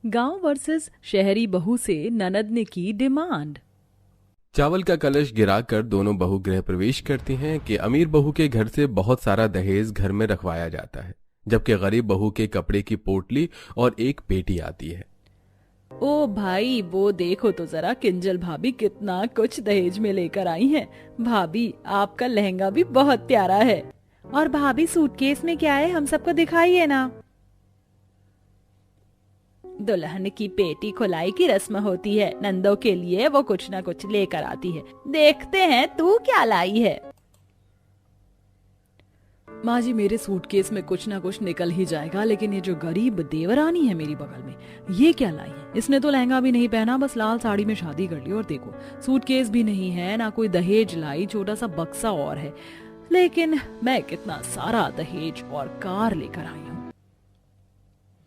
गांव वर्सेस शहरी बहू से ननद ने की डिमांड। चावल का कलश गिराकर दोनों बहू गृह प्रवेश करती हैं कि अमीर बहू के घर से बहुत सारा दहेज घर में रखवाया जाता है, जबकि गरीब बहू के कपड़े की पोटली और एक पेटी आती है। ओ भाई, वो देखो तो जरा किंजल भाभी कितना कुछ दहेज में लेकर आई हैं। भाभी, आपका लहंगा भी बहुत प्यारा है। और भाभी, सूटकेस में क्या है, हम सबको दिखाइए ना। दुल्हन की पेटी खुलाई की रस्म होती है, नंदों के लिए वो कुछ ना कुछ लेकर आती है। देखते हैं तू क्या लाई है। माँ जी, मेरे सूटकेस में कुछ ना कुछ निकल ही जाएगा, लेकिन ये जो गरीब देवरानी है मेरी बगल में, ये क्या लाई है? इसने तो लहंगा भी नहीं पहना, बस लाल साड़ी में शादी कर ली। और देखो, सूटकेस भी नहीं है, ना कोई दहेज लाई, छोटा सा बक्सा और है। लेकिन मैं कितना सारा दहेज और कार लेकर आई हूँ।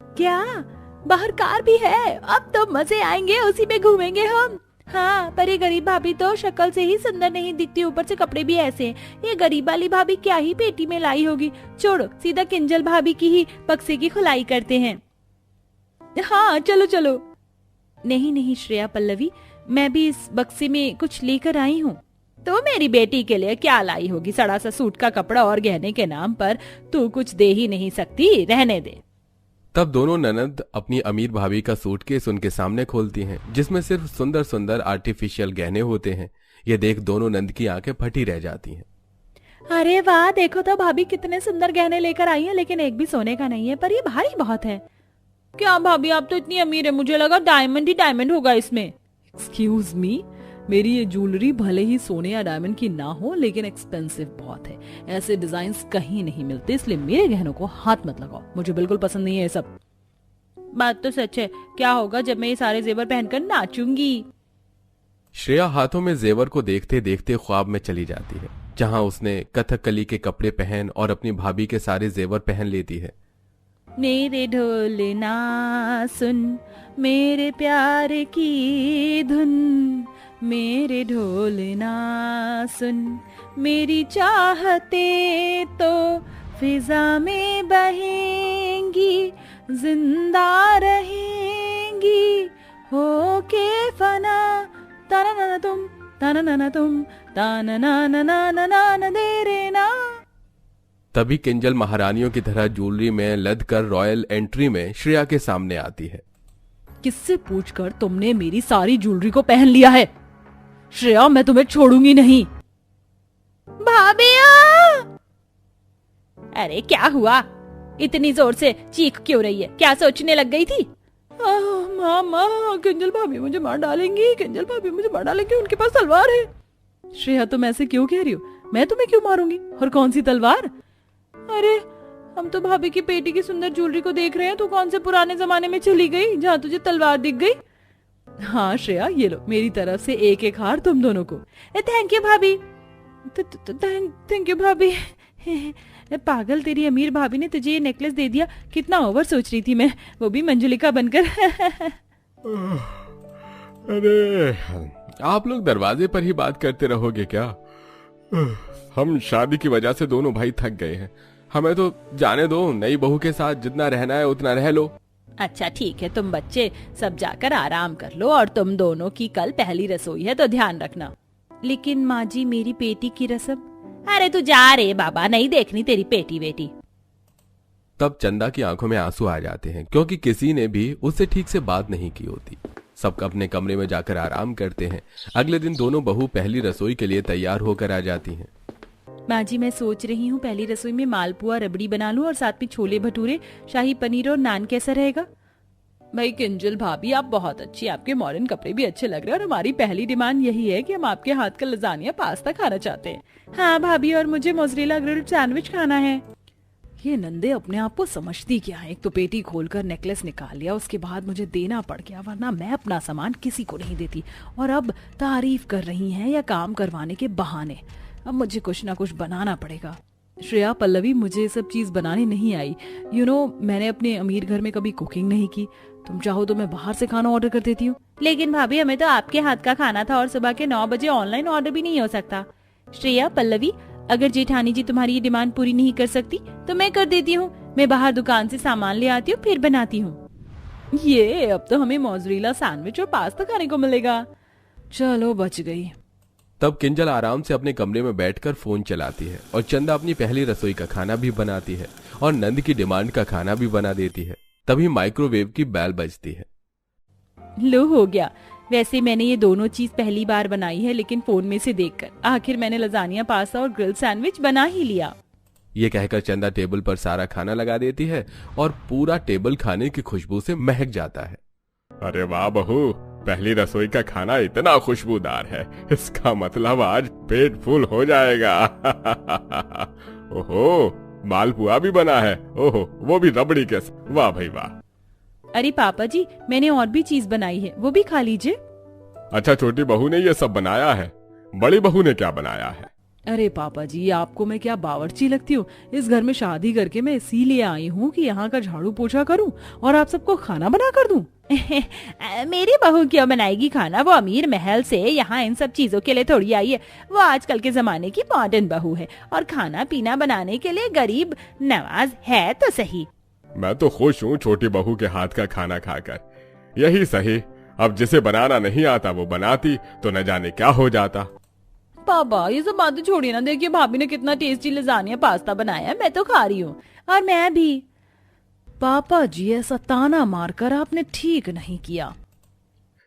क्या बाहर कार भी है? अब तो मजे आएंगे, उसी में घूमेंगे हम। हाँ, पर ये गरीब भाभी तो शक्ल से ही सुंदर नहीं दिखती, ऊपर से कपड़े भी ऐसे हैं। ये गरीब वाली भाभी क्या ही पेटी में लाई होगी। छोड़ो, सीधा किंजल भाभी की ही बक्से की खुलाई करते हैं। हाँ, चलो चलो। नहीं नहीं श्रेया पल्लवी, मैं भी इस बक्से में कुछ लेकर आई हूँ। तो मेरी बेटी के लिए क्या लाई होगी? सड़ा सा सूट का कपड़ा और गहने के नाम पर तू कुछ दे ही नहीं सकती, रहने दे। तब दोनों ननद अपनी अमीर भाभी का सूटकेस उनके सामने खोलती हैं, जिसमें सिर्फ सुंदर सुंदर आर्टिफिशियल गहने होते हैं। ये देख दोनों नंद की आंखें फटी रह जाती हैं। अरे वाह, देखो तो भाभी कितने सुंदर गहने लेकर आई हैं, लेकिन एक भी सोने का नहीं है, पर ये भारी बहुत है। क्या भाभी, आप तो इतनी अमीर है, मुझे लगा डायमंड ही डायमंड होगा इसमें। एक्सक्यूज मी, मेरी ये ज्वेलरी भले ही सोने या डायमंड की ना हो, लेकिन एक्सपेंसिव बहुत है। ऐसे डिजाइन्स कहीं नहीं मिलते, इसलिए मेरे गहनों को हाथ मत लगाओ, मुझे बिल्कुल पसंद नहीं है ये सब। बात तो सच है, क्या होगा जब मैं ये सारे जेवर पहनकर नाचूंगी? श्रेया हाथों में जेवर को देखते देखते ख्वाब में चली जाती है, जहां उसने कथकली के कपड़े पहन और अपनी भाभी के सारे जेवर पहन लेती है। मेरे ढोलना सुन, मेरे प्यार की धुन, मेरे ढोलना सुन, मेरी चाहते तो फिजा में बहेंगी, जिंदा रहेंगी होके फना। ताना नाना तुम, ताना नाना तुम, ताना नाना नाना नाना दे रे ना। तभी किंजल महारानियों की तरह ज्वेलरी में लद कर रॉयल एंट्री में श्रेया के सामने आती है। किससे पूछकर तुमने मेरी सारी ज्वेलरी को पहन लिया है? श्रेया, मैं तुम्हें छोड़ूंगी नहीं। भाभी, अरे क्या हुआ? इतनी जोर से चीख क्यों रही है? क्या सोचने लग गई थी? मामा, किंजल भाभी मुझे मार डालेंगी, किंजल भाभी मुझे मार डालेंगी, उनके पास तलवार है। श्रेया, तुम ऐसे क्यों कह रही हो? मैं तुम्हें क्यों मारूंगी? और कौन सी तलवार? अरे, हम तो भाभी की पेटी की सुंदर ज्वेलरी को देख रहे हैं। तू कौन से पुराने जमाने में चली गई जहाँ तुझे तलवार दिख गई? हाँ श्रेया, ये लो, मेरी तरफ से एक एक हार तुम दोनों को। थैंक यू भाभी। थैंक यू भाभी। पागल, तेरी अमीर भाभी ने तुझे ये नेकलेस दे दिया। कितना ओवर सोच रही थी मैं, वो भी मंजुलिका बनकर। अरे, आप लोग दरवाजे पर ही बात करते रहोगे क्या? हम शादी की वजह से दोनों भाई थक गए हैं, हमें तो जाने दो। नई बहू के साथ जितना रहना है उतना रह लो। अच्छा ठीक है, तुम बच्चे सब जाकर आराम कर लो, और तुम दोनों की कल पहली रसोई है तो ध्यान रखना। लेकिन माँ जी, मेरी पेटी की रस्म। अरे तू जा रे बाबा, नहीं देखनी तेरी पेटी बेटी। तब चंदा की आंखों में आंसू आ जाते हैं, क्योंकि किसी ने भी उससे ठीक से बात नहीं की होती। सब अपने कमरे में जाकर आराम करते हैं। अगले दिन दोनों बहू पहली रसोई के लिए तैयार होकर आ जाती हैं। माँ जी, मैं सोच रही हूँ पहली रसोई में मालपुआ रबड़ी बना लूं, और साथ में छोले भटूरे, शाही पनीर और नान। कैसा रहेगा? भाई किंजल भाभी, आप बहुत अच्छी, आपके मॉडर्न कपड़े भी अच्छे लग रहे हैं, और हमारी पहली डिमांड यही है कि हम आपके हाथ का लजानिया पास्ता खाना चाहते हैं। हाँ भाभी, और मुझे मोज़रेला ग्रिल्ड सैंडविच खाना है। ये नंदे अपने आप को समझती क्या है? एक तो पेटी खोलकर नेकलेस निकाल लिया, उसके बाद मुझे देना पड़ गया, वरना मैं अपना सामान किसी को नहीं देती। और अब तारीफ कर रही हैं या काम करवाने के बहाने। अब मुझे कुछ ना कुछ बनाना पड़ेगा। श्रेया पल्लवी, मुझे ये सब चीज बनानी नहीं आई। मैंने अपने अमीर घर में कभी कुकिंग नहीं की। तुम चाहो तो मैं बाहर से खाना ऑर्डर कर देती हूँ। लेकिन भाभी, हमें तो आपके हाथ का खाना था, और सुबह के 9 बजे ऑनलाइन ऑर्डर भी नहीं हो सकता। श्रेया पल्लवी, अगर जेठानी जी तुम्हारी ये डिमांड पूरी नहीं कर सकती तो मैं कर देती हूँ। मैं बाहर दुकान से सामान ले आती हूँ, फिर बनाती हूँ। ये अब तो हमें मोज़रेला सैंडविच और पास्ता खाने को मिलेगा। चलो बच गई। तब किंजल आराम से अपने कमरे में बैठकर फोन चलाती है और चंदा अपनी पहली रसोई का खाना भी बनाती है और नंद की डिमांड का खाना भी बना देती है। तभी माइक्रोवेव की बेल बजती है। लो हो गया। वैसे मैंने ये दोनों चीज पहली बार बनाई है, लेकिन फोन में से देखकर। आखिर मैंने लजानिया, पास्ता और ग्रिल सैंडविच बना ही लिया। ये कहकर चंदा टेबल पर सारा खाना लगा देती है और पूरा टेबल खाने की खुशबू से महक जाता है। अरे वाह बहू, पहली रसोई का खाना इतना खुशबूदार है, इसका मतलब आज पेट फुल हो जाएगा। ओहो, मालपुआ भी बना है। ओहो, वो भी रबड़ी के साथ। वाह भाई वाह। अरे पापा जी, मैंने और भी चीज बनाई है, वो भी खा लीजिए। अच्छा, छोटी बहू ने ये सब बनाया है, बड़ी बहू ने क्या बनाया है? अरे पापा जी, आपको मैं क्या बावर्ची लगती हूँ? इस घर में शादी करके मैं इसीलिए आई हूँ कि यहाँ का झाड़ू पोछा करूँ और आप सबको खाना बना कर दूँ। मेरी बहू क्यों बनाएगी खाना? वो अमीर महल से यहाँ इन सब चीजों के लिए थोड़ी आई है। वो आजकल के जमाने की मॉडर्न बहू है और खाना पीना बनाने के लिए गरीब नवाज है तो सही। मैं तो खुश हूँ छोटी बहू के हाथ का खाना खाकर। यही सही, अब जिसे बनाना नहीं आता वो बनाती तो न जाने क्या हो जाता। पापा ये सब बातें छोड़िए ना। देखिए भाभी ने कितना टेस्टी लजानिया पास्ता बनाया है, मैं तो खा रही हूँ और मैं भी। पापा जी, ऐसा ताना मारकर आपने ठीक नहीं किया।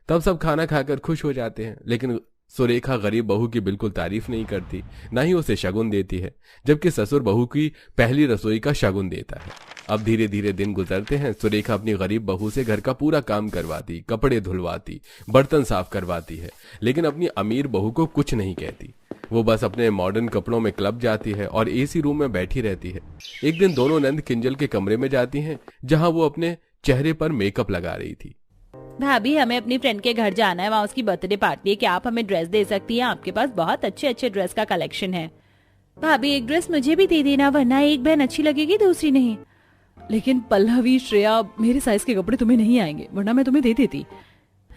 तब सब खाना खाकर खुश हो जाते हैं, लेकिन सुरेखा गरीब बहू की बिल्कुल तारीफ नहीं करती, न ही उसे शगुन देती है, जबकि ससुर बहू की पहली रसोई का शगुन देता है। अब धीरे धीरे दिन गुजरते हैं। सुरेखा अपनी गरीब बहू से घर का पूरा काम करवाती, कपड़े धुलवाती, बर्तन साफ करवाती है, लेकिन अपनी अमीर बहू को कुछ नहीं कहती। वो बस अपने मॉडर्न कपड़ों में क्लब जाती है और एसी रूम में बैठी रहती है। एक दिन दोनों नंद किंजल के कमरे में जाती हैं, जहां वो अपने चेहरे पर मेकअप लगा रही थी। भाभी, हमें अपनी फ्रेंड के घर जाना है, वहाँ उसकी बर्थडे पार्टी है। क्या आप हमें ड्रेस दे सकती हैं? आपके पास बहुत अच्छे अच्छे ड्रेस का कलेक्शन है। भाभी, एक ड्रेस मुझे भी दे देना, वरना एक बहन अच्छी लगेगी दूसरी नहीं। लेकिन पल्लवी, श्रेया, मेरे साइज के कपड़े तुम्हें नहीं आएंगे, वरना मैं तुम्हें दे देती।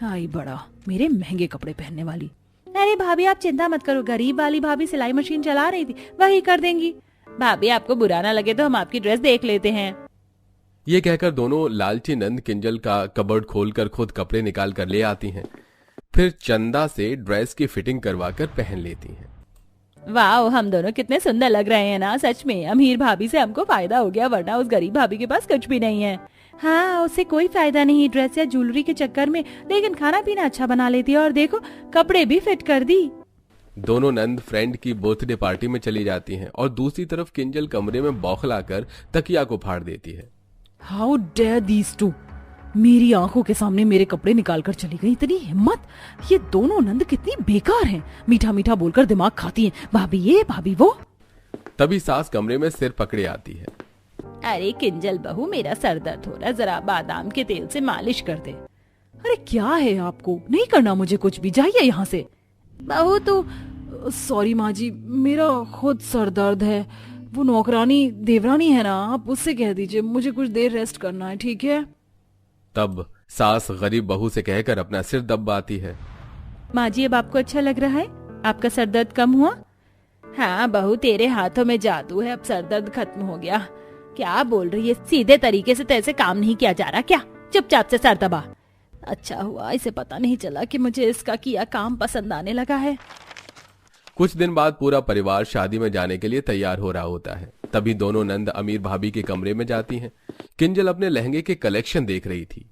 आई बड़ा, मेरे महंगे कपड़े पहनने वाली। अरे भाभी, आप चिंता मत करो, गरीब वाली भाभी सिलाई मशीन चला रही थी, वही कर देंगी। भाभी, आपको बुरा ना लगे तो हम आपकी ड्रेस देख लेते हैं। ये कहकर दोनों लालची नंद किंजल का कबर्ड खोलकर खुद कपड़े निकाल कर ले आती हैं, फिर चंदा से ड्रेस की फिटिंग करवाकर पहन लेती हैं। वाह, हम दोनों कितने सुंदर लग रहे हैं ना। सच में अमीर भाभी से हमको फायदा हो गया, वरना उस गरीब भाभी के पास कुछ भी नहीं है। हाँ, उससे कोई फायदा नहीं ड्रेस या ज्वेलरी के चक्कर में, लेकिन खाना पीना अच्छा बना लेती है और देखो कपड़े भी फिट कर दी। दोनों नंद फ्रेंड की बर्थडे पार्टी में चली जाती हैं और दूसरी तरफ किंजल कमरे में बौखलाकर तकिया को फाड़ देती है। हाउ डेयर दीज टू, मेरी आंखों के सामने मेरे कपड़े निकाल कर चली गई। इतनी हिम्मत! ये दोनों नंद कितनी बेकार हैं। मीठा मीठा बोलकर दिमाग खाती हैं, भाभी ये भाभी वो। तभी सास कमरे में सिर पकड़े आती है। अरे किंजल बहू, मेरा सर दर्द हो रहा है, जरा बादाम के तेल से मालिश कर दे। अरे क्या है आपको? नहीं करना मुझे कुछ भी, जाइए यहाँ से। बहू तो सॉरी माँ जी, मेरा खुद सर दर्द है। वो नौकरानी देवरानी है ना, आप उससे कह दीजिए मुझे कुछ देर रेस्ट करना है, ठीक है? तब सास गरीब बहू से कहकर अपना सिर दबाती है। माँ जी, अब आपको अच्छा लग रहा है? आपका सर दर्द कम हुआ? हाँ बहू, तेरे हाथों में जादू है, अब सर दर्द खत्म हो गया। क्या बोल रही है? सीधे तरीके से तैसे काम नहीं किया जा रहा क्या? चुपचाप से सर दबा। अच्छा हुआ इसे पता नहीं चला कि मुझे इसका किया काम पसंद आने लगा है। कुछ दिन बाद पूरा परिवार शादी में जाने के लिए तैयार हो रहा होता है। तभी दोनों नंद अमीर भाभी के कमरे में जाती हैं। किंजल अपने लहंगे के कलेक्शन देख रही थी।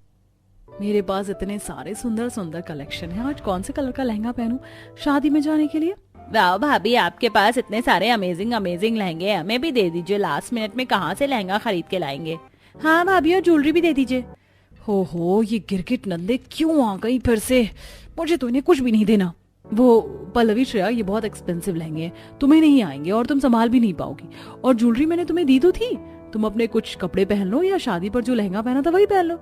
मेरे पास इतने सारे सुंदर सुंदर कलेक्शन हैं, आज कौन से कलर का लहंगा पहनूं शादी में जाने के लिए? वाह भाभी, आपके पास इतने सारे अमेजिंग अमेजिंग लहंगे हैं, हमें भी दे दीजिए। लास्ट मिनट में कहाँ से लहंगा खरीद के लाएंगे। हाँ भाभी, और ज्वेलरी भी दे दीजिए। हो ये गिरगिट नंदे क्यों आ गई फिर से? मुझे तो इन्हें कुछ भी नहीं देना। वो पल्लवी, श्रेया, ये बहुत एक्सपेंसिव लहंगे हैं, तुम्हें नहीं आएंगे और तुम संभाल भी नहीं पाओगी। और ज्वेलरी मैंने तुम्हें दी तो थी, तुम अपने कुछ कपड़े पहन लो या शादी पर जो लहंगा पहना था वही पहन लो।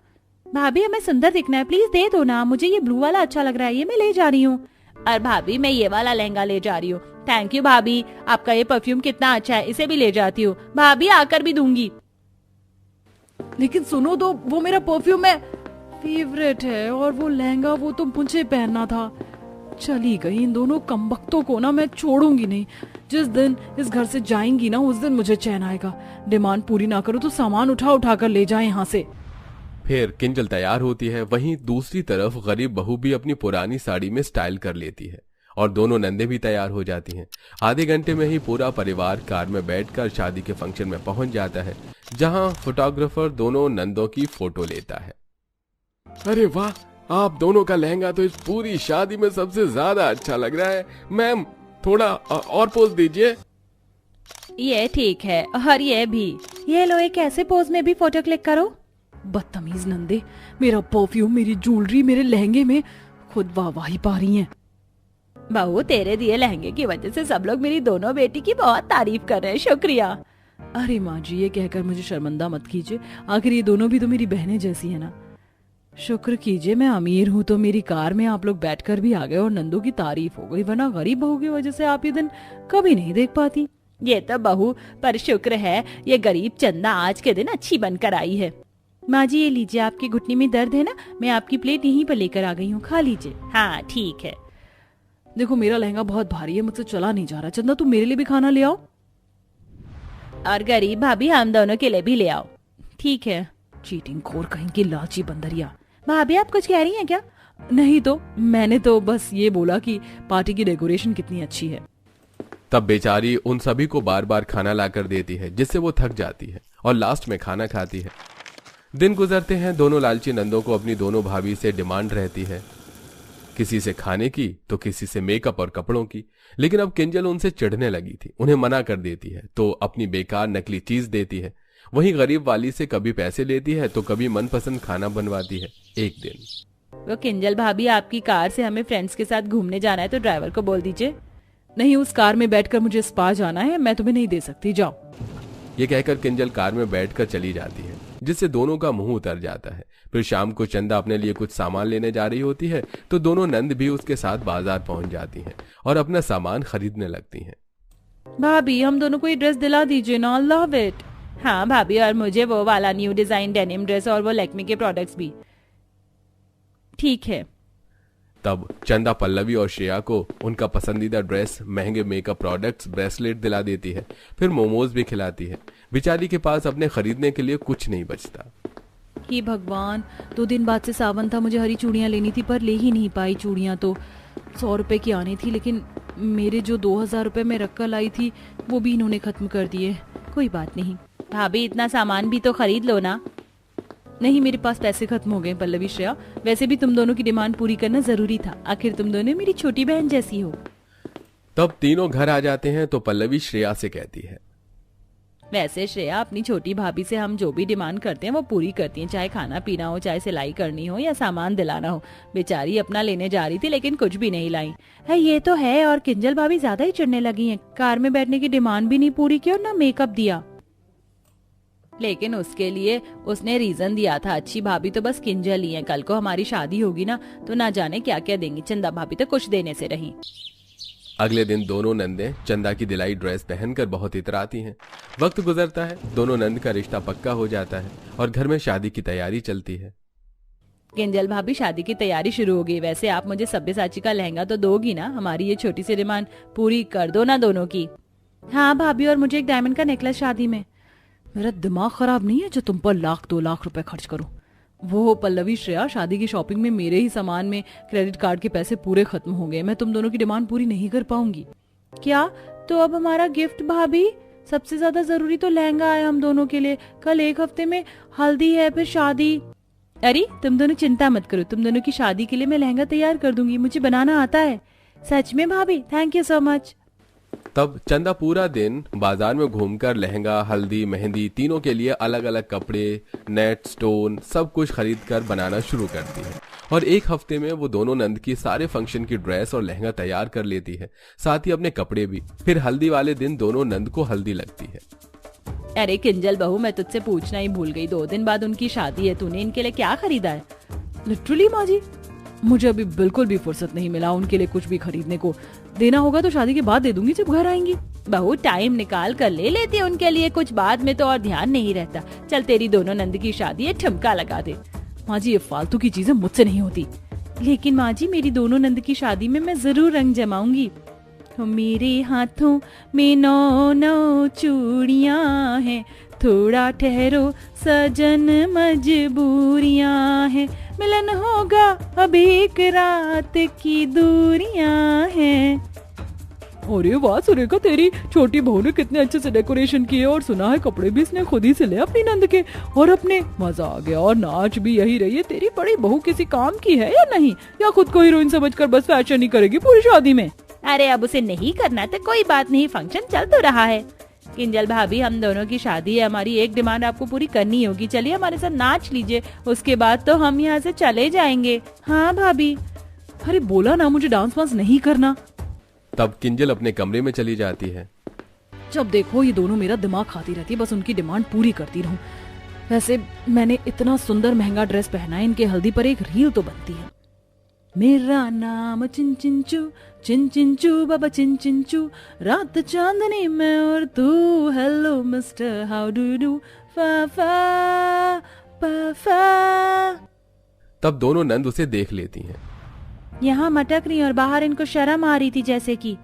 भाभी, हमें सुंदर दिखना है, प्लीज दे दो ना। मुझे ये ब्लू वाला अच्छा लग रहा है, ये मैं ले जा रही हूँ। और भाभी, मैं ये वाला लहंगा ले जा रही हूँ। थैंक यू भाभी, आपका ये परफ्यूम कितना अच्छा है, इसे भी ले जाती हूँ। भाभी, आकर भी दूंगी। लेकिन सुनो तो, वो मेरा परफ्यूम है, फेवरेट है, और वो लहंगा वो तो मुझे पहनना था। चली गई, इन दोनों कमबख्तों को ना मैं छोड़ूंगी नहीं। जिस दिन इस घर से जाएंगी ना, उस दिन मुझे चैन आएगा। डिमांड पूरी ना करो तो सामान उठा उठा कर ले जाए यहाँ से। फिर किंजल तैयार होती है, वहीं दूसरी तरफ गरीब बहू भी अपनी पुरानी साड़ी में स्टाइल कर लेती है और दोनों नंदे भी तैयार हो जाती हैं। आधे घंटे में ही पूरा परिवार कार में बैठकर शादी के फंक्शन में पहुंच जाता है, जहां फोटोग्राफर दोनों नंदों की फोटो लेता है। अरे वाह, आप दोनों का लहंगा तो इस पूरी शादी में सबसे ज्यादा अच्छा लग रहा है। मैम, थोड़ा और पोज दीजिए। ये ठीक है, और ये भी। ये लो, एक ऐसे पोज में भी फोटो क्लिक करो। बदतमीज नंदे, मेरा परफ्यूम, मेरी ज्वेलरी मेरे लहंगे में खुद वाहवाही पा रही हैं। बहू, तेरे दिए लहंगे की वजह से सब लोग मेरी दोनों बेटी की बहुत तारीफ कर रहे हैं, शुक्रिया। अरे माँ जी, ये कहकर मुझे शर्मिंदा मत कीजिए, आखिर ये दोनों भी तो मेरी बहनें जैसी है ना। शुक्र कीजिए मैं अमीर हूँ तो मेरी कार में आप लोग बैठकर भी आ गए और नंदू की तारीफ हो गई, वरना गरीब बहू की वजह से आप ये दिन कभी नहीं देख पाती। ये तो बहू पर शुक्र है, ये गरीब चंदा आज के दिन अच्छी बनकर आई है। माँ जी, ये लीजिए, आपके घुटने में दर्द है ना, मैं आपकी प्लेट यहीं पर लेकर आ गई हूँ, खा लीजिए। हाँ ठीक है। देखो, मेरा लहंगा बहुत भारी है, मुझसे चला नहीं जा रहा। चंदा, तुम मेरे लिए भी खाना ले आओ, और गरीब भाभी हम दोनों के लिए भी ले आओ। ठीक है। चीटिंग खोर कहीं की लालची बंदरिया। भाभी, आप कुछ कह रही हैं क्या? नहीं तो, मैंने तो बस ये बोला कि पार्टी की डेकोरेशन कितनी अच्छी है। तब बेचारी उन सभी को बार बार खाना लाकर देती है, जिससे वो थक जाती है और लास्ट में खाना खाती है। दिन गुजरते हैं, दोनों लालची नंदों को अपनी दोनों भाभी से डिमांड रहती है, किसी से खाने की तो किसी से मेकअप और कपड़ों की। लेकिन अब किंजल उनसे चिढ़ने लगी थी, उन्हें मना कर देती है तो अपनी बेकार नकली चीज देती है। वहीं गरीब वाली से कभी पैसे लेती है तो कभी मनपसंद खाना बनवाती है। एक दिन, वो किंजल भाभी, आपकी कार से हमें फ्रेंड्स के साथ घूमने जाना है तो ड्राइवर को बोल दीजिए। नहीं, उस कार में बैठकर मुझे स्पा जाना है, मैं तुम्हें नहीं दे सकती, जाओ। ये कहकर किंजल कार में बैठकर चली जाती है, जिससे दोनों का मुंह उतर जाता है। फिर शाम को चंदा अपने लिए कुछ सामान लेने जा रही होती है तो दोनों नंद भी उसके साथ बाजार पहुंच जाती हैं और अपना सामान खरीदने लगती हैं। भाभी, हम दोनों को ये ड्रेस दिला दीजिए ना, लव इट। हाँ भाभी, और मुझे वो वाला न्यू डिजाइन डेनिम ड्रेस और वो लैक्मे के प्रोडक्ट्स भी। ठीक है। तब चंदा पल्लवी और श्रेया को उनका पसंदीदा ड्रेस, महंगे मेकअप प्रोडक्ट्स, ब्रेसलेट दिला देती है। फिर मोमोज भी खिलाती है। बेचारी के पास अपने खरीदने के लिए कुछ नहीं बचता। कि भगवान, 2 दिन बाद से सावन था, मुझे हरी चूड़ियां लेनी थी पर ले ही नहीं पाई। चूड़ियां तो 100 रुपए की आनी थी, लेकिन मेरे जो 2000 रुपए में रख कर लाई थी वो भी इन्होंने खत्म कर दिए। कोई बात नहीं भाभी, इतना सामान भी तो खरीद लो ना। नहीं, मेरे पास पैसे खत्म हो गए पल्लवी, श्रेया। वैसे भी तुम दोनों की डिमांड पूरी करना जरूरी था, आखिर तुम दोनों मेरी छोटी बहन जैसी हो। तब तीनों घर आ जाते हैं तो पल्लवी श्रेया से कहती है, वैसे श्रेया, अपनी छोटी भाभी से हम जो भी डिमांड करते हैं वो पूरी करती हैं, चाहे खाना पीना हो, चाहे सिलाई करनी हो या सामान दिलाना हो। बेचारी अपना लेने जा रही थी लेकिन कुछ भी नहीं लाई है। ये तो है, और किंजल भाभी ज्यादा ही चिढ़ने लगी हैं। कार में बैठने की डिमांड भी नहीं पूरी की और ना मेकअप दिया, लेकिन उसके लिए उसने रीजन दिया था। अच्छी भाभी तो बस किंजल ही है, कल को हमारी शादी होगी ना तो ना जाने क्या क्या देंगी। चंदा भाभी तो कुछ देने से रही। अगले दिन दोनों नंदे चंदा की दिलाई ड्रेस पहनकर बहुत इतराती हैं। वक्त गुजरता है, दोनों नंद का रिश्ता पक्का हो जाता है और घर में शादी की तैयारी चलती है। किंजल भाभी, शादी की तैयारी शुरू हो गई। वैसे आप मुझे सब्यसाची का लहंगा तो दोगी ना? हमारी ये छोटी सी डिमांड पूरी कर दो ना दोनों की। हाँ भाभी, और मुझे एक डायमंड का नेकलेस शादी में। मेरा दिमाग खराब नहीं है जो तुम पर 1-2 लाख रुपए खर्च करूं। वो पल्लवी, श्रेया, शादी की शॉपिंग में मेरे ही सामान में क्रेडिट कार्ड के पैसे पूरे खत्म हो गए। मैं तुम दोनों की डिमांड पूरी नहीं कर पाऊंगी। क्या? तो अब हमारा गिफ्ट भाभी? सबसे ज्यादा जरूरी तो लहंगा है हम दोनों के लिए। कल 1 हफ्ते में हल्दी है, फिर शादी। अरे तुम दोनों चिंता मत करो, तुम दोनों की शादी के लिए मैं लहंगा तैयार कर दूंगी, मुझे बनाना आता है। सच में भाभी? Thank you so much. तब चंदा पूरा दिन बाजार में घूमकर लहंगा, हल्दी, मेहंदी तीनों के लिए अलग अलग कपड़े, नेट, स्टोन सब कुछ खरीद कर बनाना शुरू करती है और 1 हफ्ते में वो दोनों नंद की सारे फंक्शन की ड्रेस और लहंगा तैयार कर लेती है, साथ ही अपने कपड़े भी। फिर हल्दी वाले दिन दोनों नंद को हल्दी लगती है। अरे किंजल बहू, मैं तुझसे पूछना ही भूल गई, 2 दिन बाद उनकी शादी है, तूने इनके लिए क्या खरीदा है? लिटरली माँ जी, मुझे अभी बिल्कुल भी फुर्सत नहीं मिला उनके लिए कुछ भी खरीदने को। देना होगा तो शादी के बाद दे दूंगी जब घर आएंगी। बहू, टाइम निकाल कर ले लेती है उनके लिए कुछ, बाद में तो और ध्यान नहीं रहता। चल, तेरी दोनों नंद की शादी है, ठुमका लगा दे। माँ जी, ये फालतू की चीजें मुझसे नहीं होती। लेकिन माँ जी, मेरी दोनों नंद की शादी में मैं जरूर रंग जमाऊंगी। मेरे हाथों में 9 चूड़ियां हैं, थोड़ा ठहरो सजन मजबूरियां हैं, मिलन होगा अब एक रात की दूरियां हैं। अरे वाह सुरेखा, तेरी छोटी बहू ने कितने अच्छे से डेकोरेशन किए और सुना है कपड़े भी इसने खुद ही सिले अपनी नंद के और अपने। मजा आ गया। और नाच भी यही रही है। तेरी बड़ी बहू किसी काम की है या नहीं, या खुद को हीरोइन समझकर बस फैशन ही करेगी पूरी शादी में? अरे अब उसे नहीं करना तो कोई बात नहीं, फंक्शन चल तो रहा है। किंजल भाभी, हम दोनों की शादी है, हमारी एक डिमांड आपको पूरी करनी होगी। चलिए हमारे साथ नाच लीजिए, उसके बाद तो हम यहाँ से चले जाएंगे। हाँ भाभी। अरे बोला ना मुझे डांस वांस नहीं करना। तब किंजल अपने कमरे में चली जाती है। जब देखो ये दोनों मेरा दिमाग खाती रहती है, बस उनकी डिमांड पूरी करती रहूं। वैसे मैंने इतना सुंदर महंगा ड्रेस पहना है, इनके हल्दी पर एक रील तो बनती है। मेरा नाम चिंचिंचू बाबा चिंचिंचू, रात चांदनी में और तू, hello mister how do do, फा फा पा फा। तब दोनों नंद उसे देख लेती हैं। यहाँ मटक रही और बाहर इनको शर्म आ रही थी जैसे कि।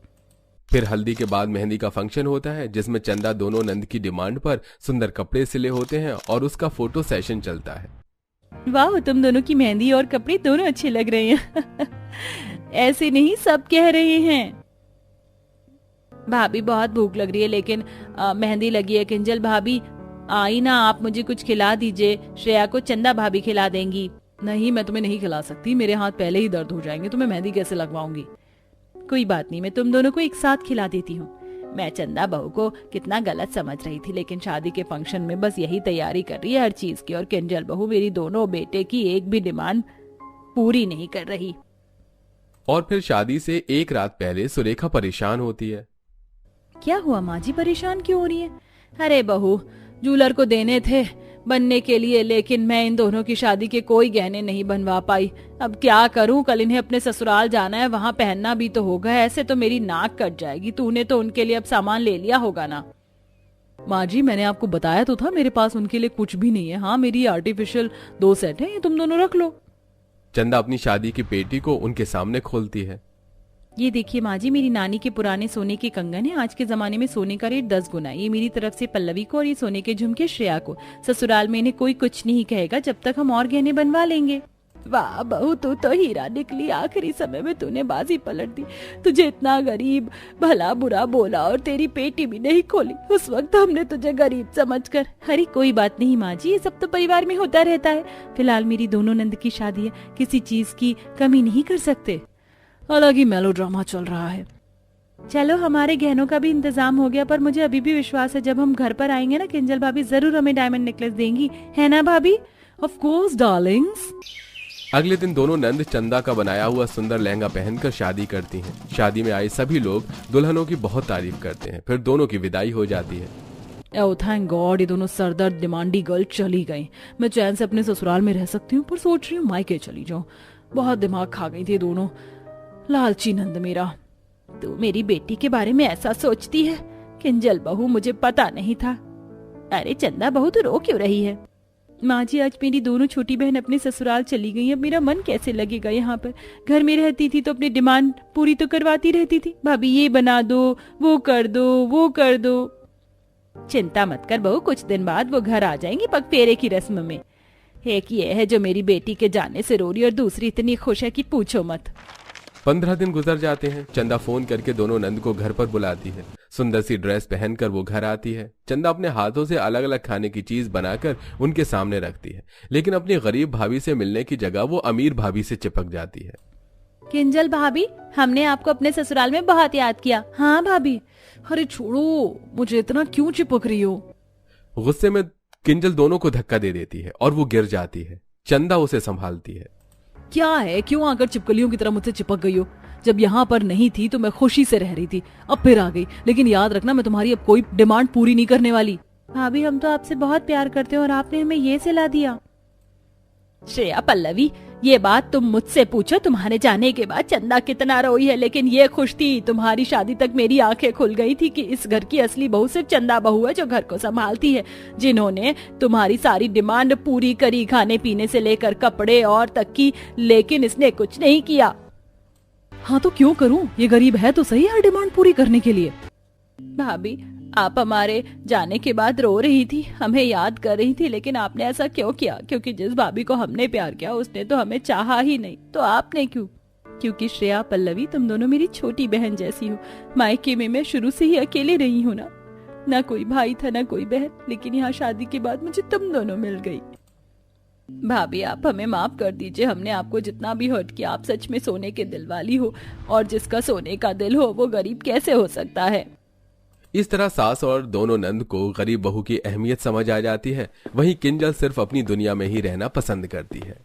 फिर हल्दी के बाद मेहंदी का फंक्शन होता है, जिसमें चंदा दोनों नंद की डिमांड पर सुंदर कपड़े सिले होते हैं और उसका फोटो सेशन चलता है। वाह, तुम दोनों की मेहंदी और कपड़े दोनों अच्छे लग रहे हैं। ऐसे नहीं सब कह रहे हैं। भाभी बहुत भूख लग रही है, लेकिन मेहंदी लगी है। किंजल भाभी आई ना, आप मुझे कुछ खिला दीजिए। श्रेया को चंदा भाभी खिला देंगी। नहीं, मैं तुम्हें नहीं खिला सकती, मेरे हाथ पहले ही दर्द हो जाएंगे, तुम्हें मेहंदी कैसे लगवाऊंगी? कोई बात नहीं, मैं तुम दोनों को एक साथ खिला देती हूँ। मैं चंदा बहू को कितना गलत समझ रही थी, लेकिन शादी के फंक्शन में बस यही तैयारी कर रही है हर चीज की, और किंजल बहू मेरी दोनों बेटे की एक भी डिमांड पूरी नहीं कर रही। और फिर शादी से एक रात पहले सुरेखा परेशान होती है। क्या हुआ माँ जी, परेशान क्यों हो रही है? अरे बहू, जूलर को देने थे बनने के लिए, लेकिन मैं इन दोनों की शादी के कोई गहने नहीं बनवा पाई। अब क्या करूं, कल इन्हें अपने ससुराल जाना है, वहां पहनना भी तो होगा। ऐसे तो मेरी नाक कट जाएगी। तूने तो उनके लिए अब सामान ले लिया होगा ना? माँ जी, मैंने आपको बताया तो था मेरे पास उनके लिए कुछ भी नहीं है। हाँ, मेरी आर्टिफिशियल 2 सेट है, ये तुम दोनों रख लो। चंदा अपनी शादी की पेटी को उनके सामने खोलती है। ये देखिए माँ जी, मेरी नानी के पुराने सोने के कंगन है। आज के जमाने में सोने का रेट 10 गुना। ये मेरी तरफ से पल्लवी को, और ये सोने के झुमके श्रेया को। ससुराल में इन्हें कोई कुछ नहीं कहेगा जब तक हम और गहने बनवा लेंगे। वाह बहू, तू तो हीरा निकली। आखिरी समय में तूने बाजी पलट दी। तुझे इतना गरीब भला बुरा बोला और तेरी पेटी भी नहीं खोली। उस वक्त हमने तुझे गरीब समझकर। अरे कोई बात नहीं माँ जी, ये सब तो परिवार में होता रहता है। फिलहाल मेरी दोनों नंद की शादी है, किसी चीज की कमी नहीं कर सकते। अलग ही मेलोड्रामा चल रहा है। चलो, हमारे गहनों का भी इंतजाम हो गया, पर मुझे अभी भी विश्वास है जब हम घर पर आएंगे ना, किंजल भाभी जरूर हमें डायमंड नेकलेस देंगी, है ना भाभी? Of course Darling's. अगले दिन दोनों नंद चंदा का बनाया हुआ सुंदर लहंगा पहनकर शादी करती हैं। शादी में आए सभी लोग दुल्हनों की बहुत तारीफ करते हैं। फिर दोनों की विदाई हो जाती है। ओह थैंक गॉड, ये दोनों सरदर्द डिमांडी गर्ल चली गई। मैं चैन से अपने ससुराल में रह सकती हूँ, पर सोच रही हूँ मायके चली जाऊँ। बहुत दिमाग खा गई थी दोनों। लालची नंद मेरा। तू मेरी बेटी के बारे में ऐसा सोचती है? किंजल बहू, मुझे पता नहीं था। अरे चंदा बहू, तू रो क्यों रही है? माँ जी, आज मेरी दोनों छोटी बहन अपने ससुराल चली गई। अब मेरा मन कैसे लगेगा यहाँ पर? घर में रहती थी तो अपनी डिमांड पूरी तो करवाती रहती थी। भाभी ये बना दो, वो कर दो, वो कर दो। चिंता मत कर बहू, कुछ दिन बाद वो घर आ जाएंगी पग फेरे की रस्म में। एक ये है जो मेरी बेटी के जाने से रो रही, और दूसरी इतनी खुश है कि पूछो मत। 15 दिन गुजर जाते हैं। चंदा फोन करके दोनों नंद को घर पर बुलाती है। सुंदर सी ड्रेस पहनकर वो घर आती है। चंदा अपने हाथों से अलग अलग खाने की चीज बनाकर उनके सामने रखती है, लेकिन अपनी गरीब भाभी से मिलने की जगह वो अमीर भाभी से चिपक जाती है। किंजल भाभी, हमने आपको अपने ससुराल में बहुत याद किया। हाँ भाभी। अरे छोड़ो, मुझे इतना क्यों चिपक रही हो? गुस्से में किंजल दोनों को धक्का दे देती है और वो गिर जाती है। चंदा उसे संभालती है। क्या है, क्यों आकर चिपकलियों की तरह मुझसे चिपक गई हो? जब यहाँ पर नहीं थी तो मैं खुशी से रह रही थी, अब फिर आ गई। लेकिन याद रखना, मैं तुम्हारी अब कोई डिमांड पूरी नहीं करने वाली। भाभी, हम तो आपसे बहुत प्यार करते हैं और आपने हमें ये सिला दिया। श्रेया, पल्लवी, ये बात तुम मुझसे पूछो। तुम्हारे जाने के बाद चंदा कितना रोई है, लेकिन ये खुश थी। तुम्हारी शादी तक मेरी आंखें खुल गई थी कि इस घर की असली बहू सिर्फ चंदा बहू है, जो घर को संभालती है, जिन्होंने तुम्हारी सारी डिमांड पूरी करी, खाने पीने से लेकर कपड़े और तक की। लेकिन इसने कुछ नहीं किया। हाँ तो क्यों करूं, ये गरीब है तो सही हर डिमांड पूरी करने के लिए। भाभी, आप हमारे जाने के बाद रो रही थी, हमें याद कर रही थी, लेकिन आपने ऐसा क्यों किया? क्योंकि जिस भाभी को हमने प्यार किया उसने तो हमें चाहा ही नहीं, तो आपने क्यों? क्योंकि श्रेया, पल्लवी, तुम दोनों मेरी छोटी बहन जैसी हो। मायके में मैं शुरू से ही अकेले रही हूँ ना कोई भाई था ना कोई बहन, लेकिन यहाँ शादी के बाद मुझे तुम दोनों मिल गई। भाभी, आप हमें माफ कर दीजिए, हमने आपको जितना भी हर्ट किया। आप सच में सोने के दिल वाली हो, और जिसका सोने का दिल हो वो गरीब कैसे हो सकता है? इस तरह सास और दोनों नंद को गरीब बहू की अहमियत समझ आ जाती है। वहीं किंजल सिर्फ अपनी दुनिया में ही रहना पसंद करती है।